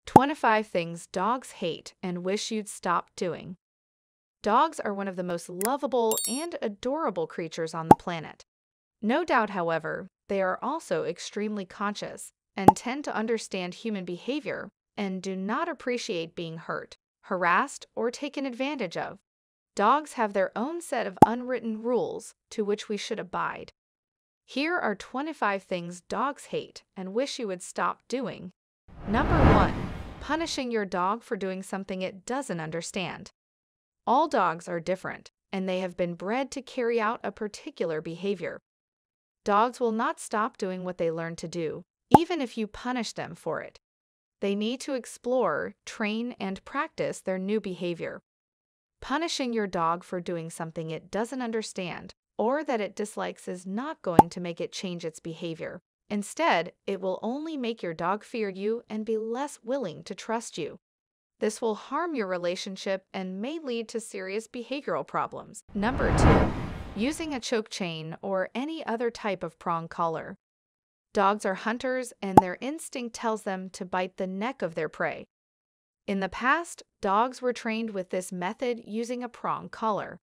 25 things dogs hate and wish you'd stop doing. Dogs are one of the most lovable and adorable creatures on the planet. No doubt, however, they are also extremely conscious and tend to understand human behavior and do not appreciate being hurt, harassed, or taken advantage of. Dogs have their own set of unwritten rules to which we should abide. Here are 25 things dogs hate and wish you would stop doing. Number 1. Punishing your dog for doing something it doesn't understand. All dogs are different, and they have been bred to carry out a particular behavior. Dogs will not stop doing what they learn to do, even if you punish them for it. They need to explore, train, and practice their new behavior. Punishing your dog for doing something it doesn't understand or that it dislikes is not going to make it change its behavior. Instead, it will only make your dog fear you and be less willing to trust you. This will harm your relationship and may lead to serious behavioral problems. Number 2. Using a choke chain or any other type of prong collar. Dogs are hunters, and their instinct tells them to bite the neck of their prey. In the past, dogs were trained with this method using a prong collar.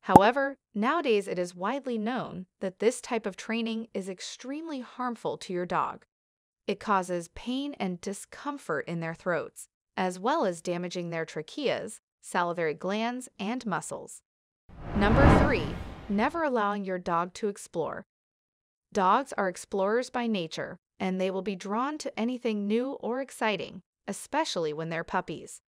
However, nowadays it is widely known that this type of training is extremely harmful to your dog. It causes pain and discomfort in their throats, as well as damaging their tracheas, salivary glands, and muscles. Number 3. Never allowing your dog to explore. Dogs are explorers by nature, and they will be drawn to anything new or exciting, especially when they're puppies.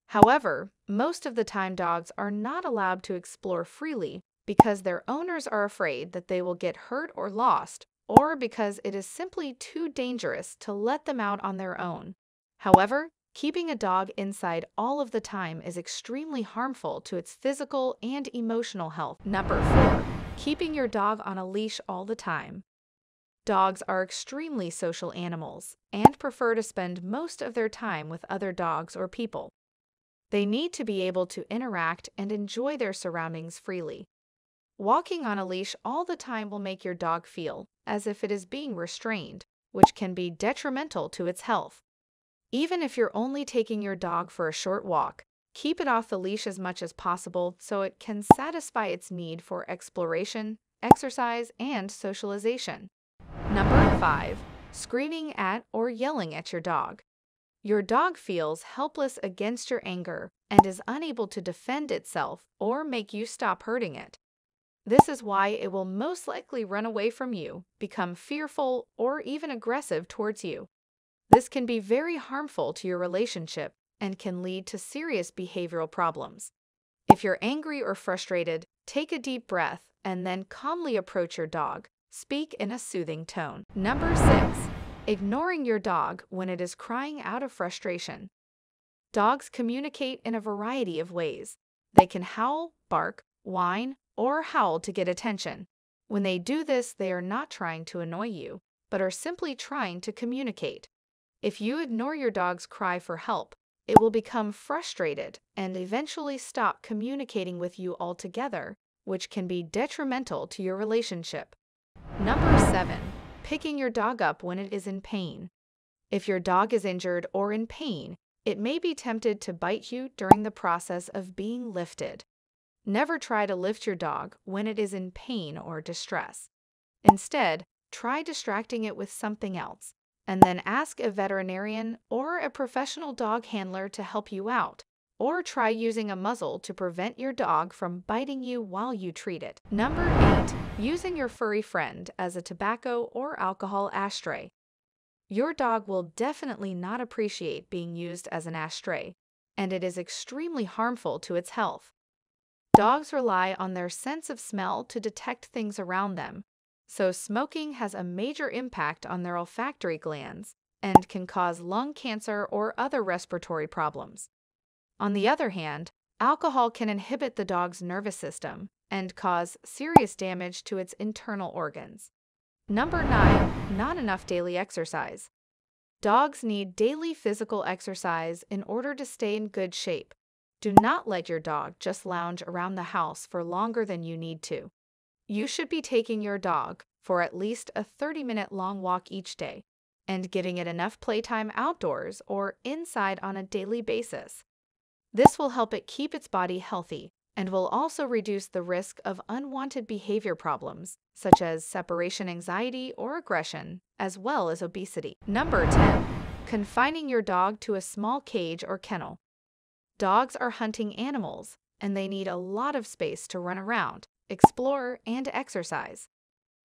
However, most of the time dogs are not allowed to explore freely because their owners are afraid that they will get hurt or lost, or because it is simply too dangerous to let them out on their own. However, keeping a dog inside all of the time is extremely harmful to its physical and emotional health. Number 4. Keeping your dog on a leash all the time. Dogs are extremely social animals and prefer to spend most of their time with other dogs or people. They need to be able to interact and enjoy their surroundings freely. Walking on a leash all the time will make your dog feel as if it is being restrained, which can be detrimental to its health. Even if you're only taking your dog for a short walk, keep it off the leash as much as possible so it can satisfy its need for exploration, exercise, and socialization. Number 5. Screaming at or yelling at your dog. Your dog feels helpless against your anger and is unable to defend itself or make you stop hurting it. This is why it will most likely run away from you, become fearful, or even aggressive towards you. This can be very harmful to your relationship and can lead to serious behavioral problems. If you're angry or frustrated, take a deep breath and then calmly approach your dog. Speak in a soothing tone. Number 6. Ignoring your dog when it is crying out of frustration. Dogs communicate in a variety of ways. They can howl, bark, whine, or howl to get attention. When they do this, they are not trying to annoy you, but are simply trying to communicate. If you ignore your dog's cry for help, it will become frustrated and eventually stop communicating with you altogether, which can be detrimental to your relationship. Number 7. Picking your dog up when it is in pain. If your dog is injured or in pain, it may be tempted to bite you during the process of being lifted. Never try to lift your dog when it is in pain or distress. Instead, try distracting it with something else, and then ask a veterinarian or a professional dog handler to help you out, or try using a muzzle to prevent your dog from biting you while you treat it. Number 8. Using your furry friend as a tobacco or alcohol ashtray. Your dog will definitely not appreciate being used as an ashtray, and it is extremely harmful to its health. Dogs rely on their sense of smell to detect things around them, so smoking has a major impact on their olfactory glands and can cause lung cancer or other respiratory problems. On the other hand, alcohol can inhibit the dog's nervous system and cause serious damage to its internal organs. Number 9. Not enough daily exercise. Dogs need daily physical exercise in order to stay in good shape. Do not let your dog just lounge around the house for longer than you need to. You should be taking your dog for at least a 30-minute long walk each day. and giving it enough playtime outdoors or inside on a daily basis. This will help it keep its body healthy and will also reduce the risk of unwanted behavior problems, such as separation anxiety or aggression, as well as obesity. Number 10. Confining your dog to a small cage or kennel. Dogs are hunting animals, and they need a lot of space to run around, explore, and exercise.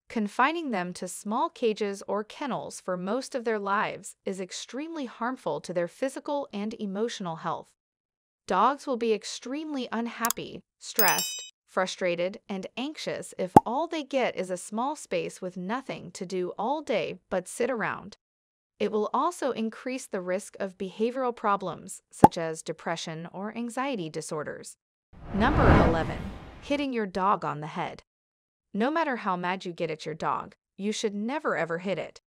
Confining them to small cages or kennels for most of their lives is extremely harmful to their physical and emotional health. Dogs will be extremely unhappy, stressed, frustrated, and anxious if all they get is a small space with nothing to do all day but sit around. It will also increase the risk of behavioral problems such as depression or anxiety disorders. Number 11. Hitting your dog on the head. No matter how mad you get at your dog, you should never ever hit it.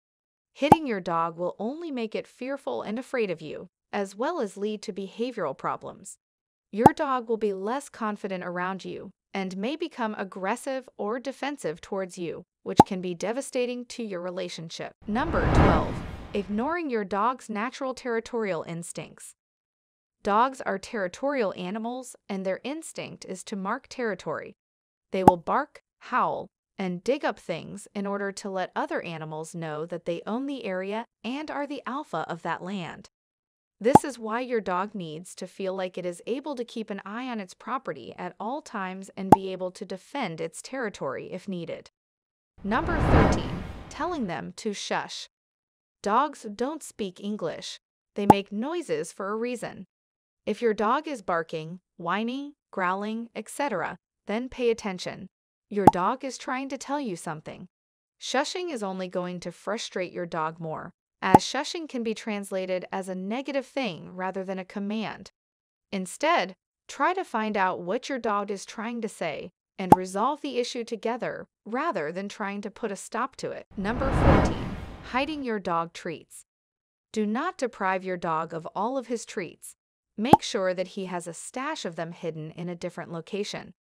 Hitting your dog will only make it fearful and afraid of you, as well as lead to behavioral problems. Your dog will be less confident around you and may become aggressive or defensive towards you, which can be devastating to your relationship. Number 12. Ignoring your dog's natural territorial instincts. Dogs are territorial animals, and their instinct is to mark territory. They will bark, howl, and dig up things in order to let other animals know that they own the area and are the alpha of that land. This is why your dog needs to feel like it is able to keep an eye on its property at all times and be able to defend its territory if needed. Number 13. Telling them to shush. Dogs don't speak English. They make noises for a reason. If your dog is barking, whining, growling, etc., then pay attention. Your dog is trying to tell you something. Shushing is only going to frustrate your dog more, as shushing can be translated as a negative thing rather than a command. Instead, try to find out what your dog is trying to say and resolve the issue together rather than trying to put a stop to it. Number 14. Hiding your dog treats. Do not deprive your dog of all of his treats. Make sure that he has a stash of them hidden in a different location.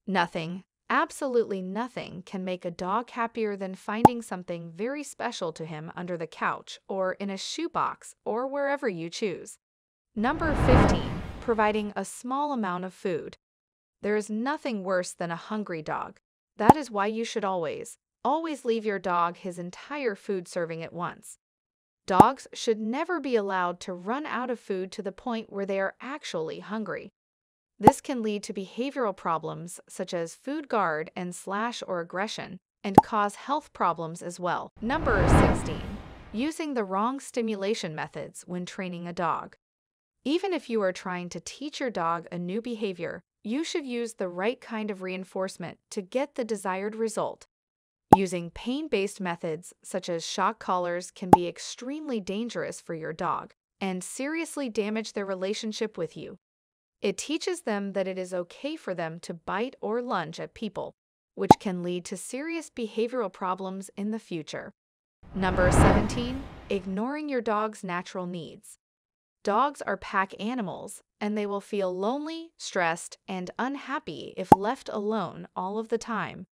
Nothing, absolutely nothing, can make a dog happier than finding something very special to him under the couch or in a shoebox or wherever you choose. Number 15. Providing a small amount of food. There is nothing worse than a hungry dog. That is why you should always leave your dog his entire food serving at once. Dogs should never be allowed to run out of food to the point where they are actually hungry. This can lead to behavioral problems such as food guard and slash or aggression, and cause health problems as well. Number 16. Using the wrong stimulation methods when training a dog. Even if you are trying to teach your dog a new behavior, you should use the right kind of reinforcement to get the desired result. Using pain-based methods such as shock collars can be extremely dangerous for your dog and seriously damage their relationship with you. It teaches them that it is okay for them to bite or lunge at people, which can lead to serious behavioral problems in the future. Number 17. Ignoring your dog's natural needs. Dogs are pack animals, and they will feel lonely, stressed, and unhappy if left alone all of the time.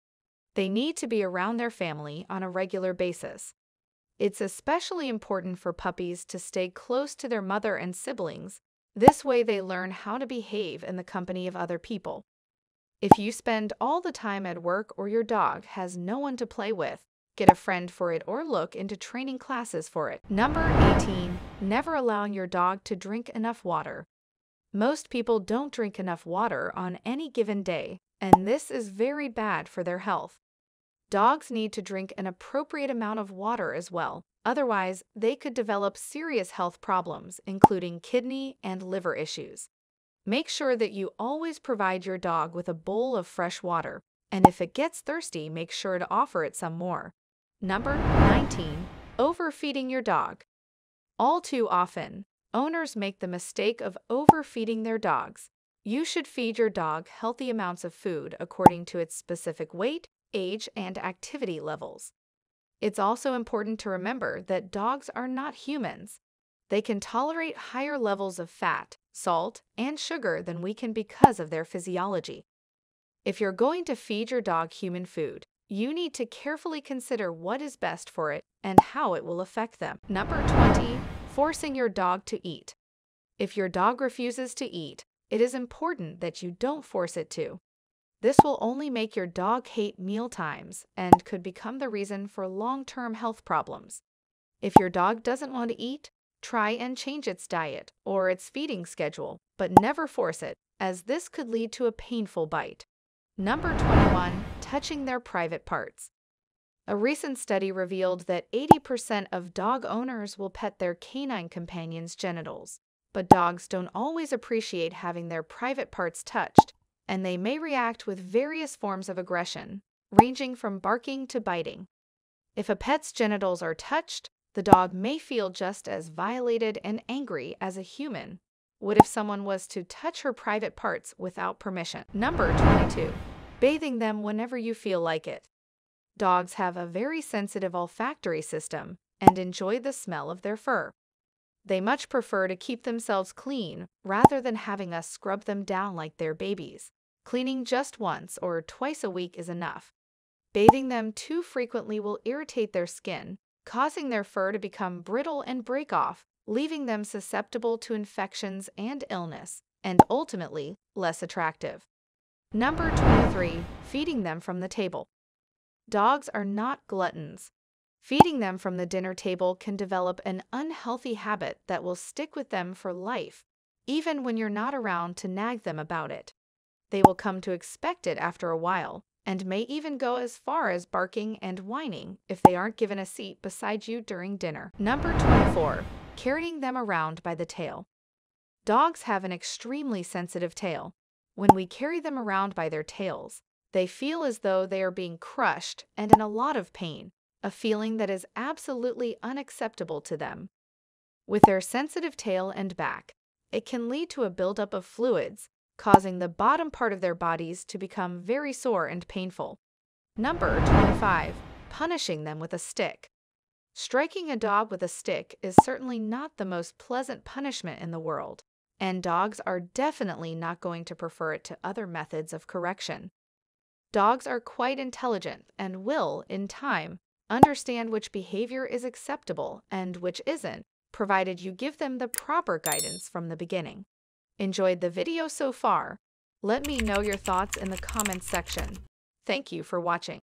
They need to be around their family on a regular basis. It's especially important for puppies to stay close to their mother and siblings. This way they learn how to behave in the company of other people. If you spend all the time at work or your dog has no one to play with, get a friend for it or look into training classes for it. Number 18. Never allowing your dog to drink enough water. Most people don't drink enough water on any given day, and this is very bad for their health. Dogs need to drink an appropriate amount of water as well. Otherwise, they could develop serious health problems, including kidney and liver issues. Make sure that you always provide your dog with a bowl of fresh water, and if it gets thirsty, make sure to offer it some more. Number 19. Overfeeding your dog. All too often, owners make the mistake of overfeeding their dogs. You should feed your dog healthy amounts of food according to its specific weight, age, and activity levels. It's also important to remember that dogs are not humans. They can tolerate higher levels of fat, salt, and sugar than we can because of their physiology. If you're going to feed your dog human food, You need to carefully consider what is best for it and how it will affect them. Number 20. Forcing your dog to eat. If your dog refuses to eat, it is important that you don't force it to. This will only make your dog hate meal times and could become the reason for long-term health problems. If your dog doesn't want to eat, try and change its diet or its feeding schedule, but never force it, as this could lead to a painful bite. Number 21. Touching their private parts. A recent study revealed that 80% of dog owners will pet their canine companion's genitals, but dogs don't always appreciate having their private parts touched, and they may react with various forms of aggression, ranging from barking to biting. If a pet's genitals are touched, the dog may feel just as violated and angry as a human would if someone was to touch her private parts without permission. Number 22. Bathing them whenever you feel like it. Dogs have a very sensitive olfactory system and enjoy the smell of their fur. They much prefer to keep themselves clean rather than having us scrub them down like they're babies. Cleaning just once or twice a week is enough. Bathing them too frequently will irritate their skin, causing their fur to become brittle and break off, leaving them susceptible to infections and illness, and ultimately less attractive. Number 23. Feeding them from the table. Dogs are not gluttons. Feeding them from the dinner table can develop an unhealthy habit that will stick with them for life, even when you're not around to nag them about it. They will come to expect it after a while, and may even go as far as barking and whining if they aren't given a seat beside you during dinner. Number 24. Carrying them around by the tail. Dogs have an extremely sensitive tail. When we carry them around by their tails, they feel as though they are being crushed and in a lot of pain, a feeling that is absolutely unacceptable to them. With their sensitive tail and back, it can lead to a buildup of fluids, causing the bottom part of their bodies to become very sore and painful. Number 25. Punishing them with a stick. Striking a dog with a stick is certainly not the most pleasant punishment in the world, and dogs are definitely not going to prefer it to other methods of correction. Dogs are quite intelligent and will, in time, understand which behavior is acceptable and which isn't, provided you give them the proper guidance from the beginning. Enjoyed the video so far? Let me know your thoughts in the comments section. Thank you for watching.